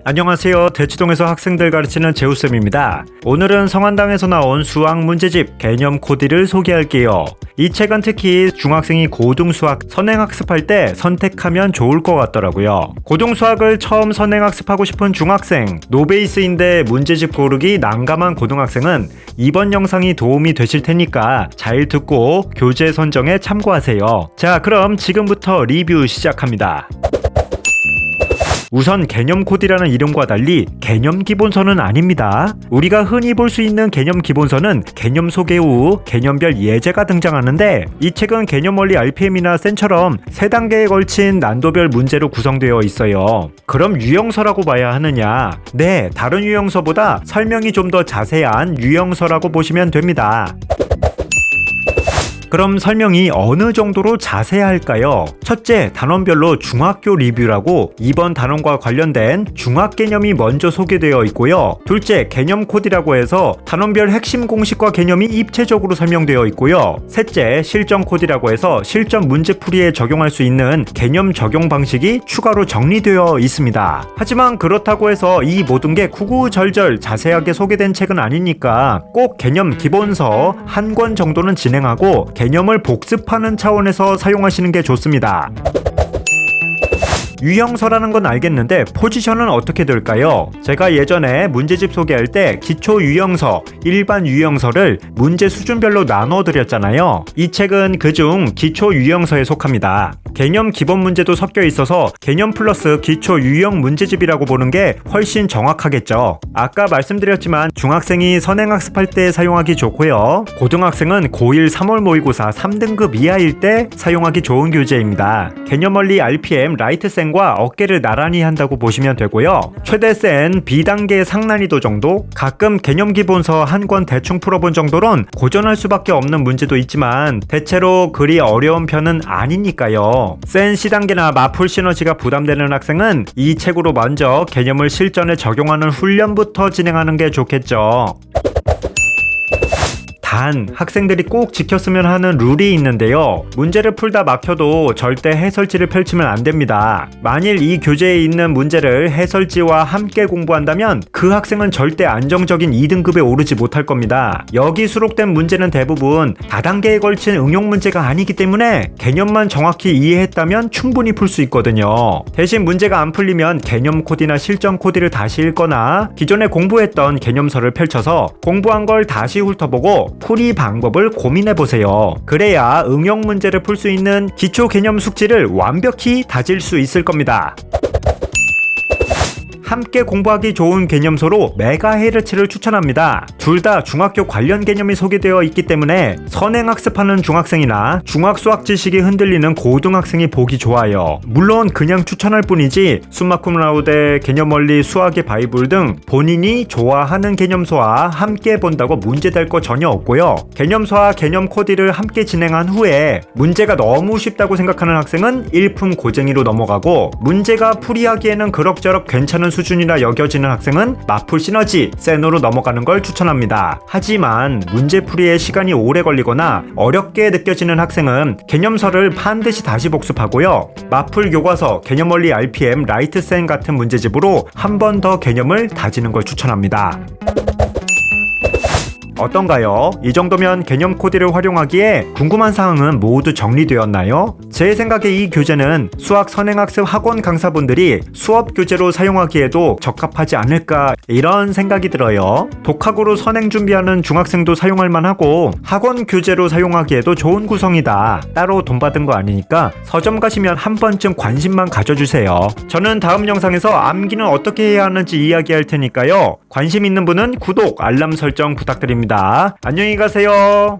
안녕하세요. 대치동에서 학생들 가르치는 재우쌤입니다. 오늘은 성한당에서 나온 수학 문제집 개념 코디를 소개할게요. 이 책은 특히 중학생이 고등수학 선행학습할 때 선택하면 좋을 것 같더라고요. 고등수학을 처음 선행학습하고 싶은 중학생, 노베이스인데 문제집 고르기 난감한 고등학생은 이번 영상이 도움이 되실 테니까 잘 듣고 교재 선정에 참고하세요. 자, 그럼 지금부터 리뷰 시작합니다. 우선 개념 코디라는 이름과 달리 개념 기본서는 아닙니다. 우리가 흔히 볼 수 있는 개념 기본서는 개념 소개 후 개념별 예제가 등장하는데, 이 책은 개념 원리 RPM이나 센처럼 3단계에 걸친 난도별 문제로 구성되어 있어요. 그럼 유형서라고 봐야 하느냐? 네, 다른 유형서보다 설명이 좀 더 자세한 유형서라고 보시면 됩니다. 그럼 설명이 어느 정도로 자세할까요? 첫째, 단원별로 중학교 리뷰라고 이번 단원과 관련된 중학 개념이 먼저 소개되어 있고요. 둘째, 개념 코디라고 해서 단원별 핵심 공식과 개념이 입체적으로 설명되어 있고요. 셋째, 실전 코디라고 해서 실전 문제풀이에 적용할 수 있는 개념 적용 방식이 추가로 정리되어 있습니다. 하지만 그렇다고 해서 이 모든 게 구구절절 자세하게 소개된 책은 아니니까 꼭 개념 기본서 한 권 정도는 진행하고 개념을 복습하는 차원에서 사용하시는 게 좋습니다. 유형서라는 건 알겠는데 포지션은 어떻게 될까요? 제가 예전에 문제집 소개할 때 기초 유형서, 일반 유형서를 문제 수준별로 나눠 드렸잖아요. 이 책은 그중 기초 유형서에 속합니다. 개념 기본 문제도 섞여 있어서 개념 플러스 기초 유형 문제집이라고 보는 게 훨씬 정확하겠죠. 아까 말씀드렸지만 중학생이 선행학습할 때 사용하기 좋고요. 고등학생은 고1 3월 모의고사 3등급 이하일 때 사용하기 좋은 교재입니다. 개념 원리 RPM 라이트 과 어깨를 나란히 한다고 보시면 되고요. 최대 센 B단계 상난이도 정도, 가끔 개념 기본서 한 권 대충 풀어본 정도론 고전할 수밖에 없는 문제도 있지만 대체로 그리 어려운 편은 아니니까요. 센 C단계나 마풀 시너지가 부담되는 학생은 이 책으로 먼저 개념을 실전에 적용하는 훈련부터 진행하는 게 좋겠죠. 단, 학생들이 꼭 지켰으면 하는 룰이 있는데요. 문제를 풀다 막혀도 절대 해설지를 펼치면 안 됩니다. 만일 이 교재에 있는 문제를 해설지와 함께 공부한다면 그 학생은 절대 안정적인 2등급에 오르지 못할 겁니다. 여기 수록된 문제는 대부분 다단계에 걸친 응용 문제가 아니기 때문에 개념만 정확히 이해했다면 충분히 풀 수 있거든요. 대신 문제가 안 풀리면 개념 코디나 실전 코디를 다시 읽거나 기존에 공부했던 개념서를 펼쳐서 공부한 걸 다시 훑어보고 풀이 방법을 고민해보세요. 그래야 응용 문제를 풀 수 있는 기초 개념 숙지를 완벽히 다질 수 있을 겁니다. 함께 공부하기 좋은 개념서로 메가헤르츠를 추천합니다. 둘 다 중학교 관련 개념이 소개되어 있기 때문에 선행학습하는 중학생이나 중학수학 지식이 흔들리는 고등학생이 보기 좋아요. 물론 그냥 추천할 뿐이지 숨마쿰라우데, 개념원리, 수학의 바이블 등 본인이 좋아하는 개념서와 함께 본다고 문제될 거 전혀 없고요. 개념서와 개념 코디를 함께 진행한 후에 문제가 너무 쉽다고 생각하는 학생은 일품 고쟁이로 넘어가고, 문제가 풀이하기에는 그럭저럭 괜찮은 수준이라 여겨지는 학생은 마풀 시너지, 센으로 넘어가는 걸 추천합니다. 하지만 문제풀이에 시간이 오래 걸리거나 어렵게 느껴지는 학생은 개념서를 반드시 다시 복습하고요. 마풀 교과서, 개념원리 RPM, 라이트 센 같은 문제집으로 한 번 더 개념을 다지는 걸 추천합니다. 어떤가요? 이 정도면 개념 코디를 활용하기에 궁금한 사항은 모두 정리되었나요? 제 생각에 이 교재는 수학 선행학습 학원 강사분들이 수업 교재로 사용하기에도 적합하지 않을까, 이런 생각이 들어요. 독학으로 선행 준비하는 중학생도 사용할 만하고 학원 교재로 사용하기에도 좋은 구성이다. 따로 돈 받은 거 아니니까 서점 가시면 한 번쯤 관심만 가져주세요. 저는 다음 영상에서 암기는 어떻게 해야 하는지 이야기할 테니까요. 관심 있는 분은 구독, 알람 설정 부탁드립니다. 안녕히 가세요.